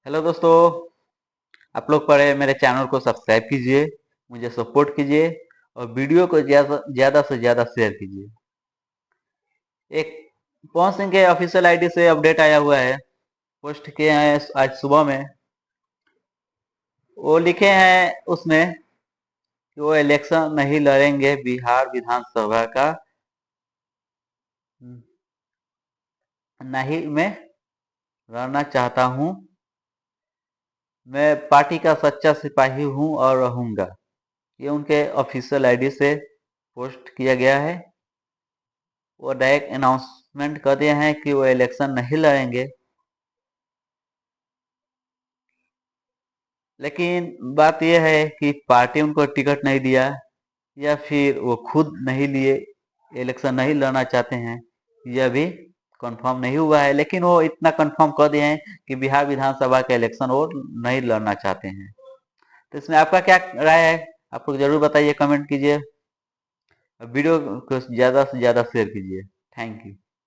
Hello दोस्तों। आप लोग पढ़े मेरे चैनल को सब्सक्राइब कीजिए, मुझे सपोर्ट कीजिए और वीडियो को ज़्यादा से ज़्यादा शेयर कीजिए। एक पवन सिंह के ऑफिशियल आईडी से अपडेट आया हुआ है, पोस्ट किए हैं आज सुबह में। वो लिखे हैं उसमें कि वो इलेक्शन नहीं लड़ेंगे, बिहार विधानसभा का नहीं मैं लड़ना चाहता हूँ। मैं पार्टी का सच्चा सिपाही हूँ और रहूँगा। ये उनके ऑफिशियल आईडी से पोस्ट किया गया है। वो डायरेक्ट अनाउंसमेंट कर दिए हैं कि वो इलेक्शन नहीं लड़ेंगे। लेकिन बात यह है कि पार्टी उनको टिकट नहीं दिया या फिर वो खुद नहीं लिए, इलेक्शन नहीं लड़ना चाहते हैं, यह भी कंफर्म नहीं हुआ है। लेकिन वो इतना कंफर्म कर दिए हैं कि बिहार विधानसभा का इलेक्शन वो नहीं लड़ना चाहते हैं। तो इसमें आपका क्या राय है? आप लोग जरूर बताइए, कमेंट कीजिए, वीडियो को ज़्यादा से ज़्यादा शेयर कीजिए। Thank you.